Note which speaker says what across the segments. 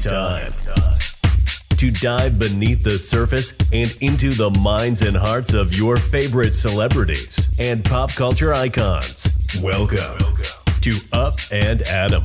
Speaker 1: It's time to dive beneath the surface and into the minds and hearts of your favorite celebrities and pop culture icons. Welcome to Up and Adam.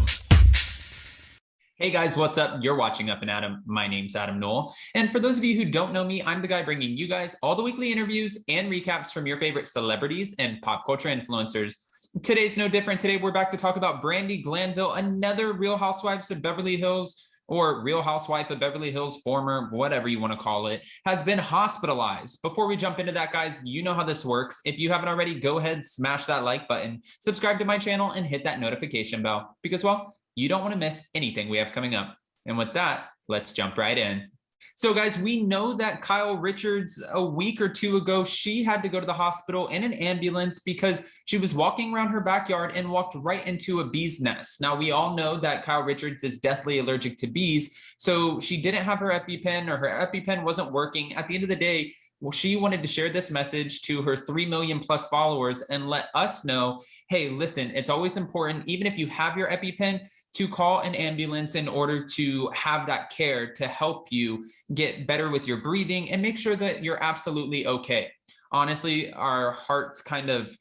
Speaker 2: Hey guys, what's up? You're watching Up and Adam. My name's Adam Knoll. And for those of you who don't know me, I'm the guy bringing you guys all the weekly interviews and recaps from your favorite celebrities and pop culture influencers. Today's no different. Today we're back to talk about Brandi Glanville, another Real Housewives of Beverly Hills, or Real Housewife of Beverly Hills, former, whatever you want to call it, has been hospitalized. Before we jump into that, guys, you know how this works. If you haven't already, go ahead, smash that like button, subscribe to my channel, and hit that notification bell because, well, you don't want to miss anything we have coming up. And with that, let's jump right in. So guys, we know that Kyle Richards, a week or two ago, she had to go to the hospital in an ambulance because she was walking around her backyard and walked right into a bee's nest. Now, we all know that Kyle Richards is deathly allergic to bees, so she didn't have her EpiPen, or her EpiPen wasn't working. At the end of the day, well, she wanted to share this message to her 3 million plus followers and let us know, hey, listen, it's always important, even if you have your EpiPen, to call an ambulance in order to have that care to help you get better with your breathing and make sure that you're absolutely okay. Honestly, our hearts kind of,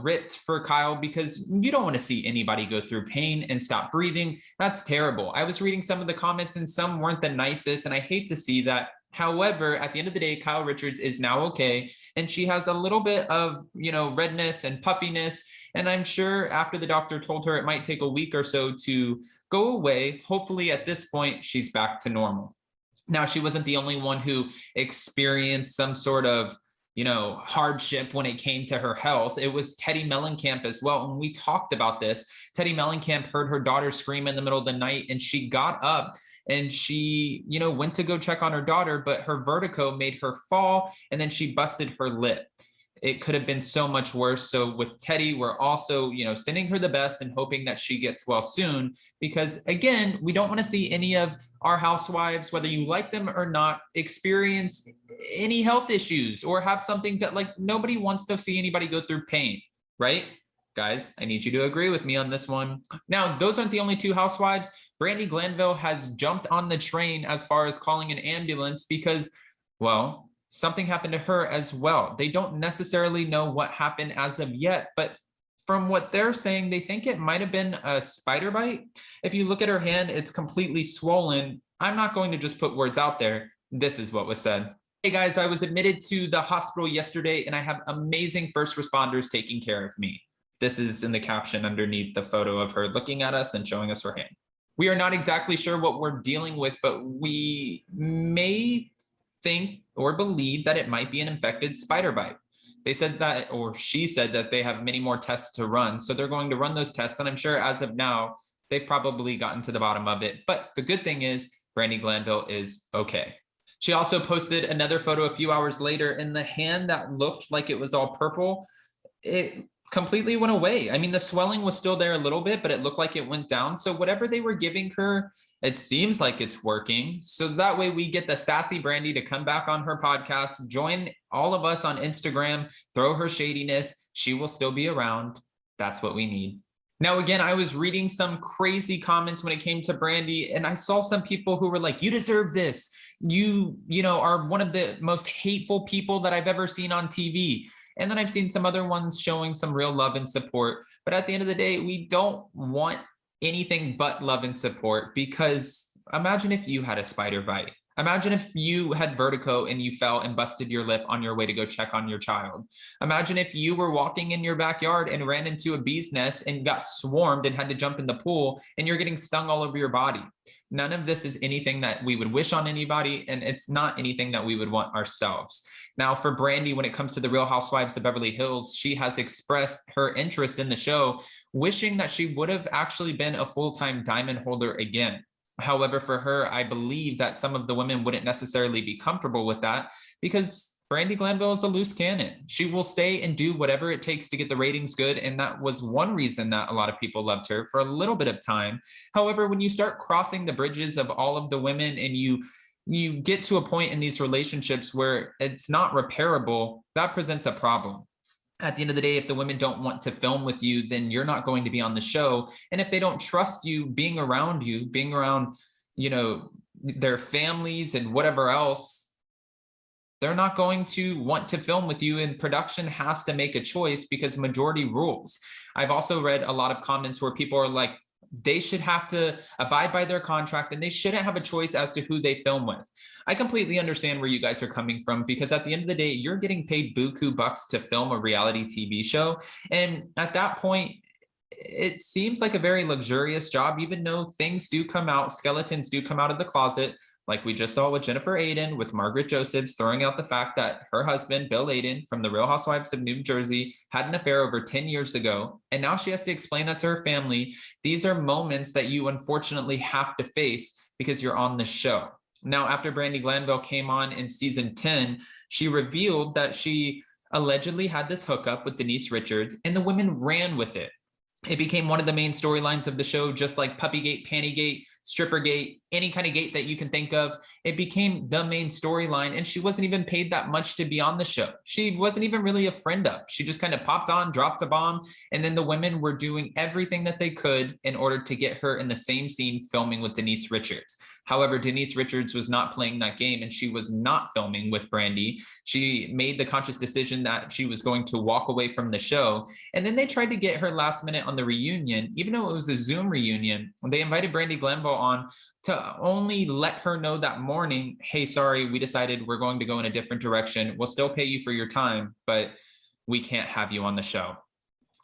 Speaker 2: ripped for Kyle because you don't want to see anybody go through pain and stop breathing. That's terrible. I was reading some of the comments and some weren't the nicest, and I hate to see that. However, at the end of the day, Kyle Richards is now okay, and she has a little bit of, redness and puffiness, and I'm sure after the doctor told her it might take a week or so to go away, hopefully at this point, she's back to normal. Now, she wasn't the only one who experienced some sort of hardship when it came to her health. It was Teddi Mellencamp as well. When we talked about this, Teddi Mellencamp heard her daughter scream in the middle of the night, and she got up and she, went to go check on her daughter, but her vertigo made her fall, and then she busted her lip. It could have been so much worse. So with Teddi, we're also, sending her the best and hoping that she gets well soon, because again, we don't want to see any of our housewives, whether you like them or not, experience any health issues or have something that, like, nobody wants to see anybody go through pain, right? Guys, I need you to agree with me on this one. Now, those aren't the only two housewives. Brandi Glanville has jumped on the train as far as calling an ambulance because, well, something happened to her as well. They don't necessarily know what happened as of yet, but from what they're saying, they think it might have been a spider bite. If you look at her hand, it's completely swollen. I'm not going to just put words out there. This is what was said. Hey guys, I was admitted to the hospital yesterday and I have amazing first responders taking care of me. This is in the caption underneath the photo of her looking at us and showing us her hand. We are not exactly sure what we're dealing with, but we may think or believe that it might be an infected spider bite. They said that, or she said that they have many more tests to run. So they're going to run those tests. And I'm sure as of now, they've probably gotten to the bottom of it. But the good thing is Brandi Glanville is okay. She also posted another photo a few hours later, and the hand that looked like it was all purple, it completely went away. I mean, the swelling was still there a little bit, but it looked like it went down. So whatever they were giving her, it seems like it's working. So that way we get the sassy Brandi to come back on her podcast, join all of us on Instagram, throw her shadiness. She will still be around. That's what we need. Now, again, I was reading some crazy comments when it came to Brandi, and I saw some people who were like, you deserve this. You are one of the most hateful people that I've ever seen on TV. And then I've seen some other ones showing some real love and support. But at the end of the day, we don't want anything but love and support, because imagine if you had a spider bite. Imagine if you had vertigo and you fell and busted your lip on your way to go check on your child. Imagine if you were walking in your backyard and ran into a bee's nest and got swarmed and had to jump in the pool and you're getting stung all over your body. None of this is anything that we would wish on anybody, and it's not anything that we would want ourselves. Now, for Brandi, when it comes to the Real Housewives of Beverly Hills, she has expressed her interest in the show, wishing that she would have actually been a full-time diamond holder again. However, for her, I believe that some of the women wouldn't necessarily be comfortable with that because Brandi Glanville is a loose cannon. She will say and do whatever it takes to get the ratings good, and that was one reason that a lot of people loved her for a little bit of time. However, when you start crossing the bridges of all of the women and you get to a point in these relationships where it's not repairable, that presents a problem. At the end of the day, if the women don't want to film with you, then you're not going to be on the show. And if they don't trust you being around their families and whatever else, they're not going to want to film with you, and production has to make a choice because majority rules. I've also read a lot of comments where people are like, they should have to abide by their contract and they shouldn't have a choice as to who they film with. I completely understand where you guys are coming from, because at the end of the day, you're getting paid buku bucks to film a reality TV show. And at that point, it seems like a very luxurious job, even though things do come out, skeletons do come out of the closet. Like we just saw with Jennifer Aydin, with Margaret Josephs throwing out the fact that her husband, Bill Aydin, from the Real Housewives of New Jersey, had an affair over 10 years ago. And now she has to explain that to her family. These are moments that you unfortunately have to face because you're on the show. Now, after Brandi Glanville came on in season 10, she revealed that she allegedly had this hookup with Denise Richards, and the women ran with it. It became one of the main storylines of the show, just like Puppygate, Pantygate, Strippergate, any kind of gate that you can think of. It became the main storyline, and she wasn't even paid that much to be on the show. She wasn't even really a friend of. She just kind of popped on, dropped a bomb, and then the women were doing everything that they could in order to get her in the same scene filming with Denise Richards. However, Denise Richards was not playing that game, and she was not filming with Brandi. She made the conscious decision that she was going to walk away from the show. And then they tried to get her last minute on the reunion. Even though it was a Zoom reunion, they invited Brandi Glanville on to only let her know that morning, hey, sorry, we decided we're going to go in a different direction. We'll still pay you for your time, but we can't have you on the show.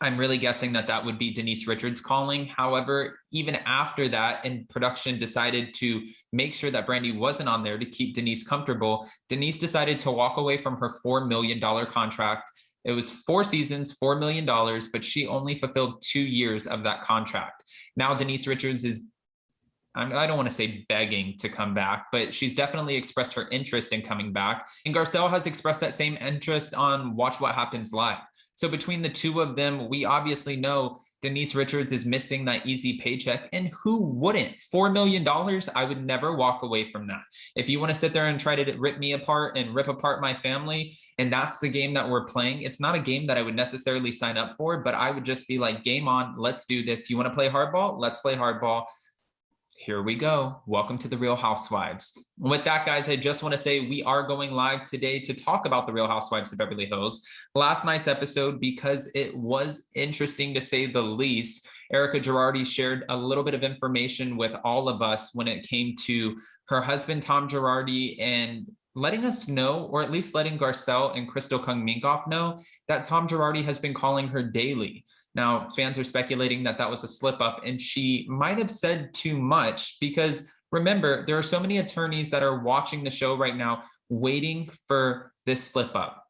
Speaker 2: I'm really guessing that that would be Denise Richards calling. However, even after that, and production decided to make sure that Brandi wasn't on there to keep Denise comfortable, Denise decided to walk away from her $4 million contract. It was 4 seasons, $4 million, but she only fulfilled 2 years of that contract. Now Denise Richards is, I don't want to say begging to come back, but she's definitely expressed her interest in coming back. And Garcelle has expressed that same interest on Watch What Happens Live. So between the two of them, we obviously know Denise Richards is missing that easy paycheck. And who wouldn't? $4 million, I would never walk away from that. If you want to sit there and try to rip me apart and rip apart my family, and that's the game that we're playing, it's not a game that I would necessarily sign up for, but I would just be like, game on, let's do this. You want to play hardball? Let's play hardball. Here we go. Welcome to the Real Housewives. With that, guys, I just want to say we are going live today to talk about the Real Housewives of Beverly Hills. Last night's episode, because it was interesting to say the least, Erica Girardi shared a little bit of information with all of us when it came to her husband, Tom Girardi, and letting us know, or at least letting Garcelle and Crystal Kung Minkoff know, that Tom Girardi has been calling her daily. Now, fans are speculating that that was a slip up and she might have said too much, because remember, there are so many attorneys that are watching the show right now waiting for this slip up.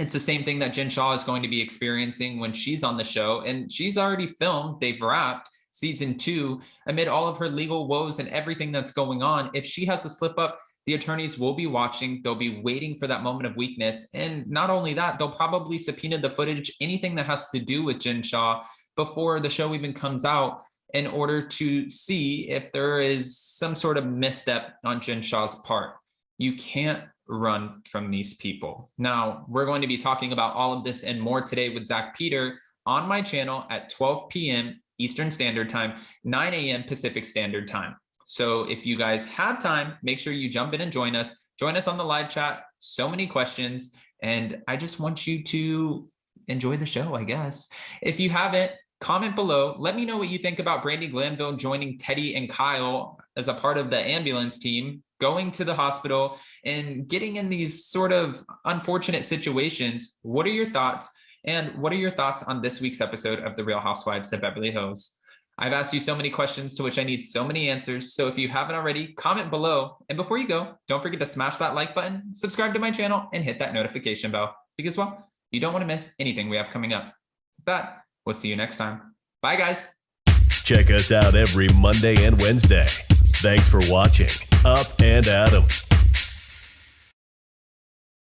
Speaker 2: It's the same thing that Jen Shah is going to be experiencing when she's on the show, and she's already filmed, they've wrapped season 2 amid all of her legal woes and everything that's going on. If she has a slip up, the attorneys will be watching. They'll be waiting for that moment of weakness. And not only that, they'll probably subpoena the footage, anything that has to do with Jen Shah, before the show even comes out, in order to see if there is some sort of misstep on Jen Shah's part. You can't run from these people. Now, we're going to be talking about all of this and more today with Zach Peter on my channel at 12 p.m. Eastern Standard Time, 9 a.m. Pacific Standard Time. So if you guys have time, make sure you jump in and join us. Join us on the live chat. So many questions. And I just want you to enjoy the show, I guess. If you haven't, comment below. Let me know what you think about Brandi Glanville joining Teddy and Kyle as a part of the ambulance team, going to the hospital and getting in these sort of unfortunate situations. What are your thoughts? And what are your thoughts on this week's episode of The Real Housewives of Beverly Hills? I've asked you so many questions to which I need so many answers. So if you haven't already, comment below. And before you go, don't forget to smash that like button, subscribe to my channel, and hit that notification bell. Because, well, you don't want to miss anything we have coming up. With that, we'll see you next time. Bye, guys.
Speaker 1: Check us out every Monday and Wednesday. Thanks for watching Up and Adam.